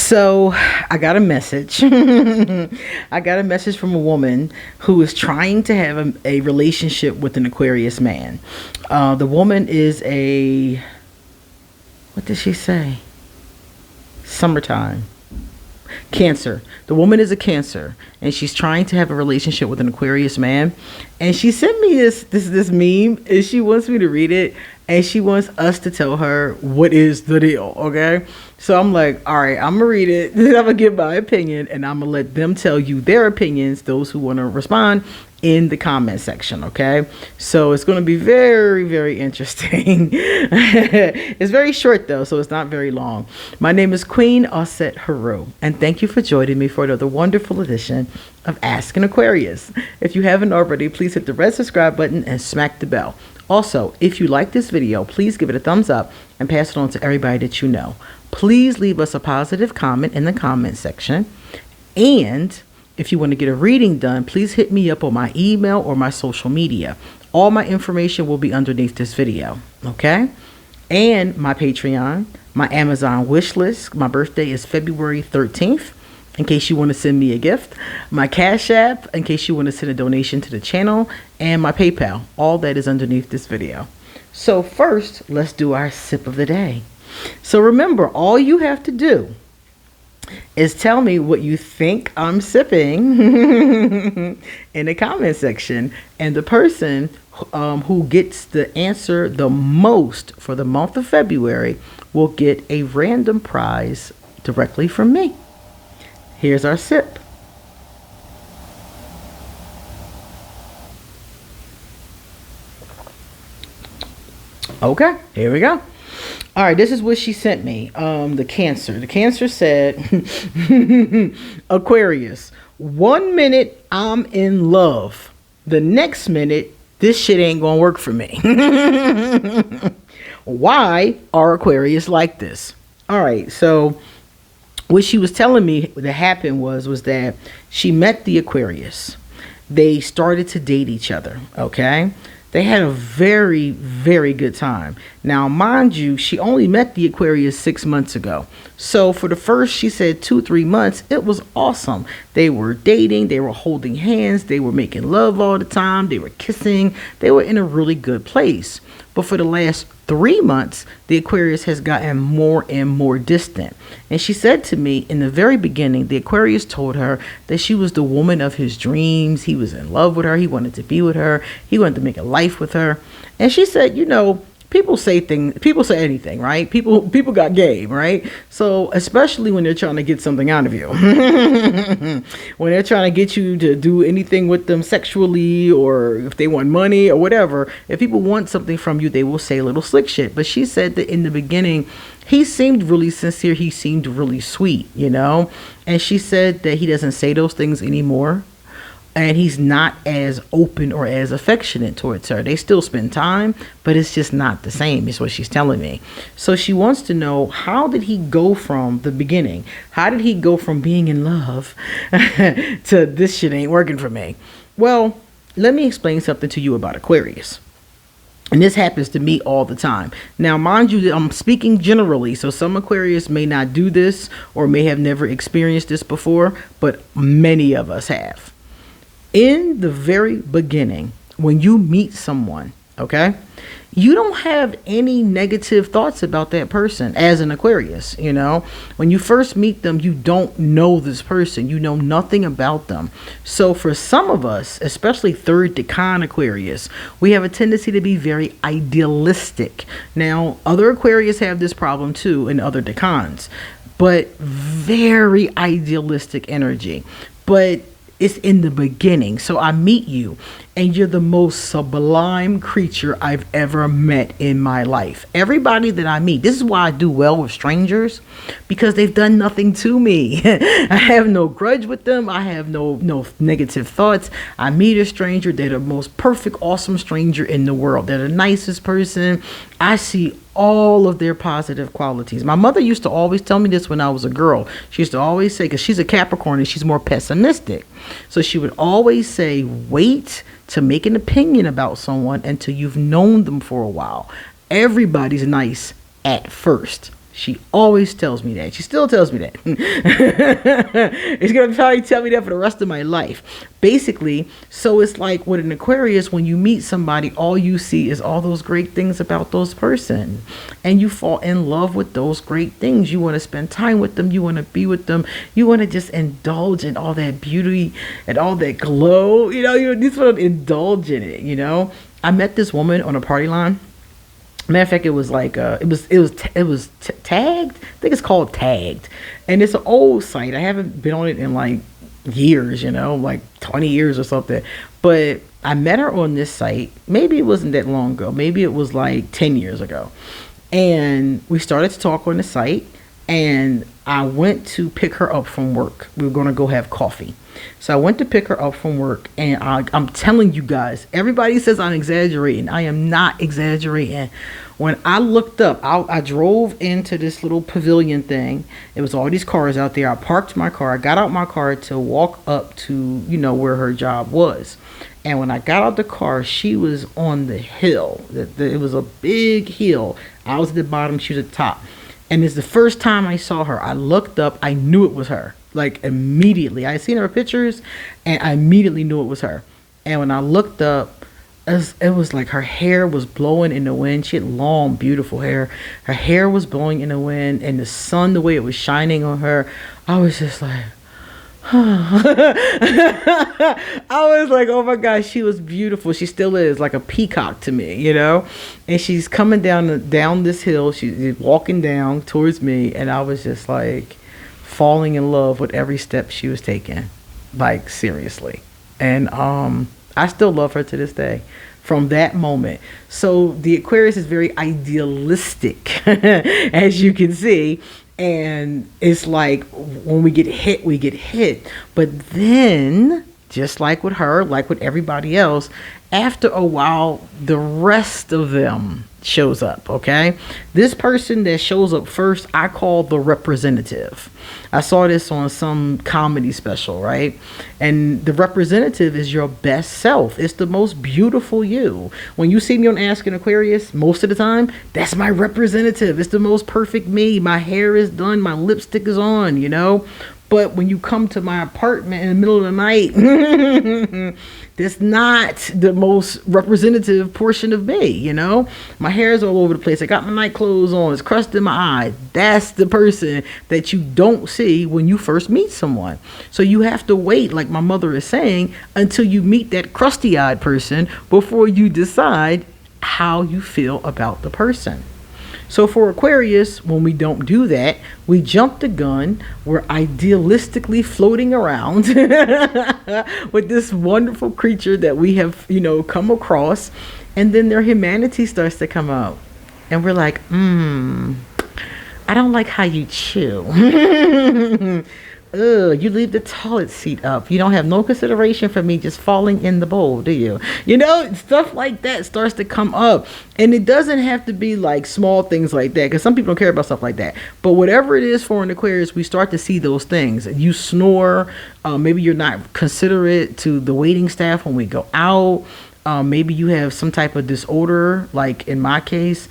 So I got a message. I got a message from a woman who is trying to have a relationship with an Aquarius man. The woman is what did she say? Summertime. Cancer. The woman is a Cancer, and she's trying to have a relationship with an Aquarius man. And she sent me this meme, and she wants me to read it, and she wants us to tell her what is the deal. Okay, so I'm like, all right, I'm gonna read it. Then I'm gonna give my opinion, and I'm gonna let them tell you their opinions. Those who want to respond in the comment section. Okay, so it's going to be very, very interesting. It's very short though, so it's not very long. My name is QueenAusetHeru, and thank you for joining me for another wonderful edition of Ask an Aquarius. If you haven't already, please hit the red subscribe button and smack the bell. Also, if you like this video, please give it a thumbs up and pass it on to everybody that you know. Please leave us a positive comment in the comment section. And if you want to get a reading done, please hit me up on my email or my social media. All my information will be underneath this video, okay? And my Patreon, my Amazon wish list. My birthday is February 13th, in case you want to send me a gift. My Cashapp, in case you want to send a donation to the channel. And my PayPal. All that is underneath this video. So first, let's do our sip of the day. So remember, all you have to do is tell me what you think I'm sipping in the comment section, and the person who gets the answer the most for the month of February will get a random prize directly from me. Here's our sip. Okay, here we go. All right, this is what she sent me. The Cancer said, Aquarius, 1 minute I'm in love. The next minute, this shit ain't gonna work for me. Why are Aquarius like this? All right, so what she was telling me that happened was that she met the Aquarius. They started to date each other, okay? They had a very, very good time. Now, mind you, she only met the Aquarius 6 months ago. So for the first, she said 2-3 months, it was awesome. They were dating, they were holding hands, they were making love all the time, they were kissing, they were in a really good place. But for the last 3 months, the Aquarius has gotten more and more distant. And she said to me in the very beginning, the Aquarius told her that she was the woman of his dreams. He was in love with her. He wanted to be with her. He wanted to make a life with her. And she said, you know, people say anything, right? People got game, right? So especially when they're trying to get something out of you, when they're trying to get you to do anything with them sexually, or if they want money or whatever, if people want something from you, they will say a little slick shit. But she said that in the beginning, he seemed really sincere. He seemed really sweet, you know? And she said that he doesn't say those things anymore. And he's not as open or as affectionate towards her. They still spend time, but it's just not the same, is what she's telling me. So she wants to know, how did he go from the beginning? How did he go from being in love to this shit ain't working for me? Well, let me explain something to you about Aquarius. And this happens to me all the time. Now, mind you, I'm speaking generally, so some Aquarius may not do this or may have never experienced this before, but many of us have. In the very beginning, when you meet someone, okay, you don't have any negative thoughts about that person as an Aquarius, you know. When you first meet them, you don't know this person. You know nothing about them. So for some of us, especially third decan Aquarius, we have a tendency to be very idealistic. Now, other Aquarius have this problem too in other decans, but very idealistic energy. But it's in the beginning. So I meet you and you're the most sublime creature I've ever met in my life. Everybody that I meet, this is why I do well with strangers, because they've done nothing to me. I have no grudge with them. I have no negative thoughts. I meet a stranger, they're the most perfect, awesome stranger in the world. They're the nicest person. I see all of their positive qualities. My mother used to always tell me this when I was a girl. She used to always say, because she's a Capricorn and she's more pessimistic, so she would always say, wait to make an opinion about someone until you've known them for a while. Everybody's nice at first. She always tells me that. She still tells me that. It's going to probably tell me that for the rest of my life. Basically, so it's like with an Aquarius, when you meet somebody, all you see is all those great things about those person. And you fall in love with those great things. You want to spend time with them. You want to be with them. You want to just indulge in all that beauty and all that glow. You just want to indulge in it, I met this woman on a party line. Matter of fact, it was like it was tagged. I think it's called Tagged, and it's an old site. I haven't been on it in like years, like 20 years or something. But I met her on this site. Maybe it wasn't that long ago. Maybe it was like 10 years ago, and we started to talk on the site. And I went to pick her up from work. We were going to go have coffee. So I went to pick her up from work, and I'm telling you guys, everybody says I'm exaggerating. I am not exaggerating. When I looked up, I drove into this little pavilion thing. It was all these cars out there. I parked my car. I got out my car to walk up to, where her job was. And when I got out the car, she was on the hill. It was a big hill. I was at the bottom. She was at the top. And it's the first time I saw her. I looked up. I knew it was her. Like immediately. I seen her pictures and I immediately knew it was her. And when I looked up, it was like her hair was blowing in the wind. She had long, beautiful hair. Her hair was blowing in the wind, and the sun, the way it was shining on her, I was just like, I was like, oh my gosh, she was beautiful. She still is like a peacock to me, and she's coming down this hill. She's walking down towards me, and I was just like falling in love with every step she was taking, like seriously. And I still love her to this day from that moment. So the Aquarius is very idealistic, as you can see. And it's like when we get hit, we get hit. But then, just like with her, like with everybody else, after a while, the rest of them shows up, okay? This person that shows up first, I call the representative. I saw this on some comedy special, right? And the representative is your best self. It's the most beautiful you. When you see me on Ask an Aquarius, most of the time, that's my representative. It's the most perfect me. My hair is done. My lipstick is on, But when you come to my apartment in the middle of the night, that's not the most representative portion of me, My hair is all over the place. I got my night clothes on. It's crust in my eye. That's the person that you don't see when you first meet someone. So you have to wait, like my mother is saying, until you meet that crusty-eyed person before you decide how you feel about the person. So for Aquarius, when we don't do that, we jump the gun. We're idealistically floating around with this wonderful creature that we have, come across. And then their humanity starts to come out. And we're like, I don't like how you chew. You leave the toilet seat up. You don't have no consideration for me just falling in the bowl, do you? Stuff like that starts to come up. And it doesn't have to be like small things like that, because some people don't care about stuff like that. But whatever it is for an Aquarius, we start to see those things. You snore. Maybe you're not considerate to the waiting staff when we go out. Maybe you have some type of disorder, like in my case.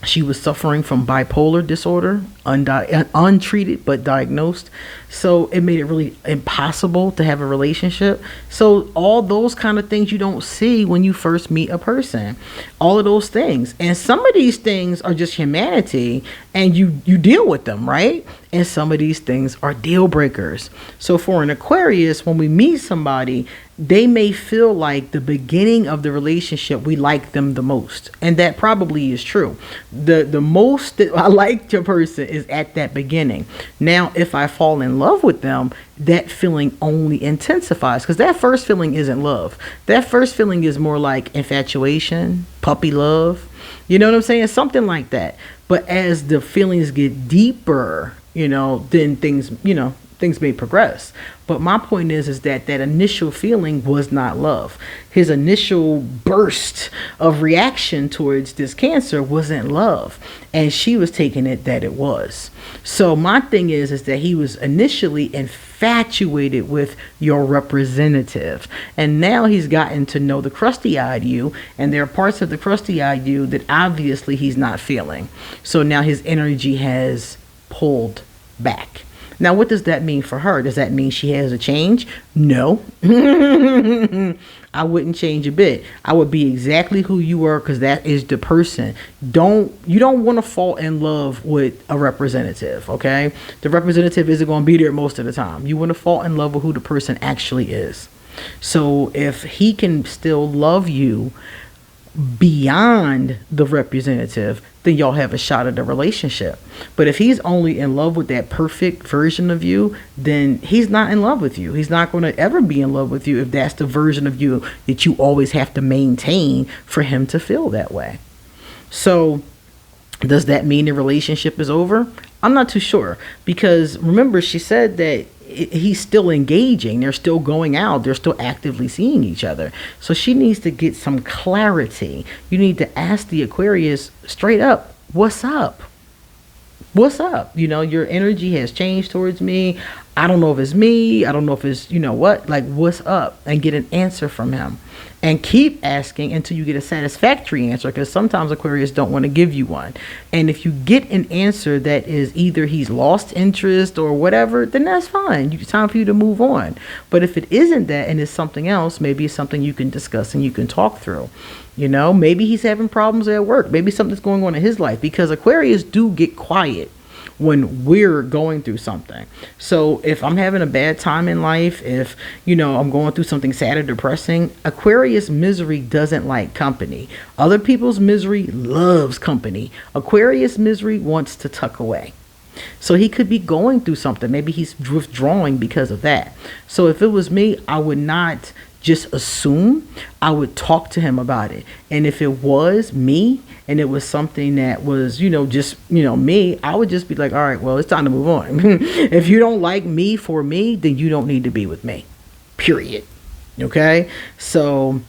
She was suffering from bipolar disorder, untreated but diagnosed. So it made it really impossible to have a relationship. So all those kind of things you don't see when you first meet a person. All of those things. And some of these things are just humanity, and you deal with them, right? And some of these things are deal breakers. So for an Aquarius, when we meet somebody, they may feel like the beginning of the relationship, we like them the most. And that probably is true. The most that I like your person is at that beginning. Now, if I fall in love with them, that feeling only intensifies, because that first feeling isn't love. That first feeling is more like infatuation, puppy love. You know what I'm saying? Something like that. But as the feelings get deeper, then things, things may progress. But my point is that that initial feeling was not love. His initial burst of reaction towards this Cancer wasn't love, and she was taking it that it was. So my thing is that he was initially infatuated with your representative, and now he's gotten to know the crusty-eyed you, and there are parts of the crusty-eyed you that obviously he's not feeling. So now his energy has pulled back. Now, what does that mean for her? Does that mean she has a change? No. I wouldn't change a bit. I would be exactly who you were, because that is the person. You don't want to fall in love with a representative, okay? The representative isn't going to be there most of the time. You want to fall in love with who the person actually is. So if he can still love you beyond the representative, then y'all have a shot at the relationship. But if he's only in love with that perfect version of you, then he's not in love with you. He's not going to ever be in love with you if that's the version of you that you always have to maintain for him to feel that way. So does that mean the relationship is over? I'm not too sure, because remember, she said that he's still engaging. They're still going out. They're still actively seeing each other. So she needs to get some clarity. You need to ask the Aquarius straight up, what's up? What's up? You know, your energy has changed towards me. I don't know if it's me. I don't know if it's, you know what, like, what's up? And get an answer from him. And keep asking until you get a satisfactory answer, because sometimes Aquarius don't want to give you one. And if you get an answer that is either he's lost interest or whatever, then that's fine. It's time for you to move on. But if it isn't that and it's something else, maybe it's something you can discuss and you can talk through. You know, maybe he's having problems at work. Maybe something's going on in his life, because Aquarius do get quiet when we're going through something. So if I'm having a bad time in life, if, you know, I'm going through something sad or depressing, Aquarius misery doesn't like company. Other people's misery loves company. Aquarius misery wants to tuck away. So he could be going through something. Maybe he's withdrawing because of that. So if it was me, I would not just assume. I would talk to him about it. And if it was me and it was something that was, you know, just, you know, me, I would just be like, all right, well, it's time to move on. If you don't like me for me, then you don't need to be with me, period. Okay. So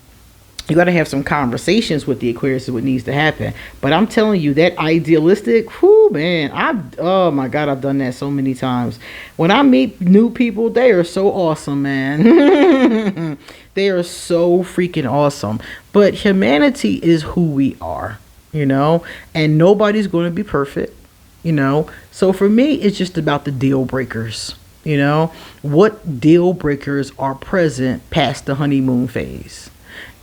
you got to have some conversations with the Aquarius of what needs to happen. But I'm telling you, that idealistic, whoo, man, oh my God, I've done that so many times. When I meet new people, they are so awesome, man. They are so freaking awesome. But humanity is who we are, you know, and nobody's going to be perfect, you know. So for me, it's just about the deal breakers. You know, what deal breakers are present past the honeymoon phase?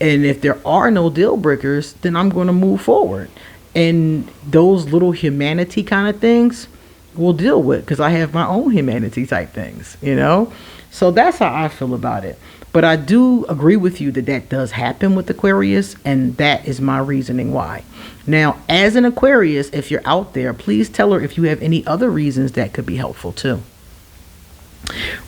And if there are no deal breakers, then I'm going to move forward. And those little humanity kind of things we'll deal with, because I have my own humanity type things, you know. So that's how I feel about it. But I do agree with you that that does happen with Aquarius, and that is my reasoning why. Now, as an Aquarius, if you're out there, please tell her if you have any other reasons that could be helpful too.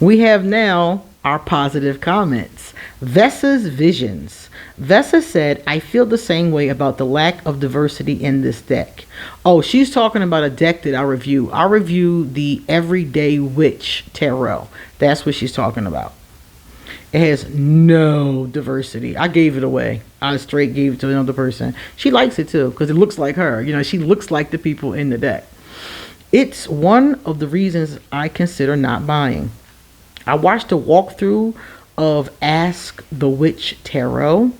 We have now our positive comments. Vessa's visions. Vessa said, I feel the same way about the lack of diversity in this deck. Oh, she's talking about a deck that I review. I review the Everyday Witch Tarot. That's what she's talking about. It has no diversity. I gave it away. I straight gave it to another person. She likes it too, because it looks like her. You know, she looks like the people in the deck. It's one of the reasons I consider not buying. I watched a walkthrough of Ask the Witch Tarot,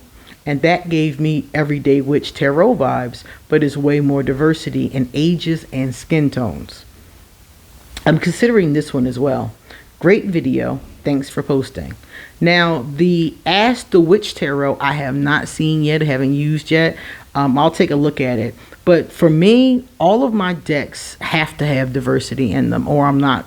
and that gave me Everyday Witch Tarot vibes, but it's way more diversity in ages and skin tones. I'm considering this one as well. Great video. Thanks for posting. Now, the Ask the Witch Tarot I have not seen yet, haven't used yet. I'll take a look at it. But for me, all of my decks have to have diversity in them, or I'm not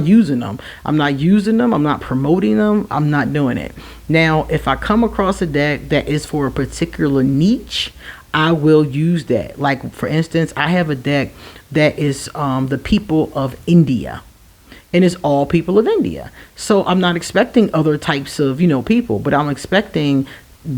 using them. I'm not using them. I'm not promoting them. I'm not doing it. Now, if I come across a deck that is for a particular niche, I will use that. Like, for instance, I have a deck that is the people of India. And it's all people of India. So I'm not expecting other types of, you know, people, but I'm expecting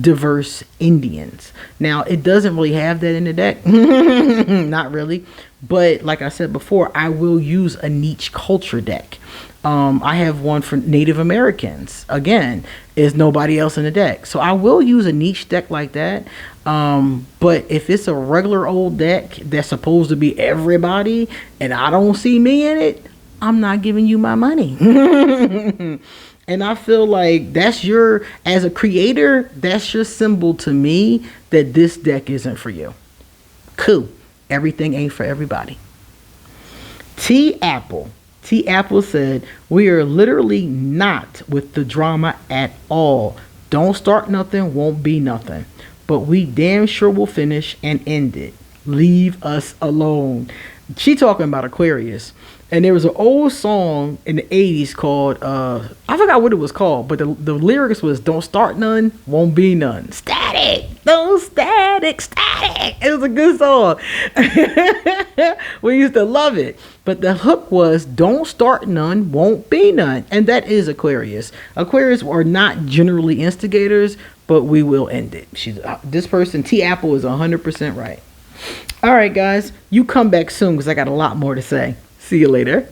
diverse Indians. Now, it doesn't really have that in the deck. Not really. But like I said before, I will use a niche culture deck. I have one for Native Americans. Again, there's nobody else in the deck. So I will use a niche deck like that. But if it's a regular old deck that's supposed to be everybody and I don't see me in it, I'm not giving you my money. And I feel like that's as a creator, that's your symbol to me that this deck isn't for you. Cool. Everything ain't for everybody. T Apple said, we are literally not with the drama at all. Don't start nothing, won't be nothing. But we damn sure will finish and end it. Leave us alone. She talking about Aquarius. And there was an old song in the 80s called, I forgot what it was called, but the lyrics was, don't start none, won't be none. Static! No static! It was a good song. We used to love it. But the hook was, don't start none, won't be none. And that is Aquarius. Aquarius are not generally instigators, but we will end it. This person, T Apple, is 100% right. All right, guys. You come back soon because I got a lot more to say. See you later.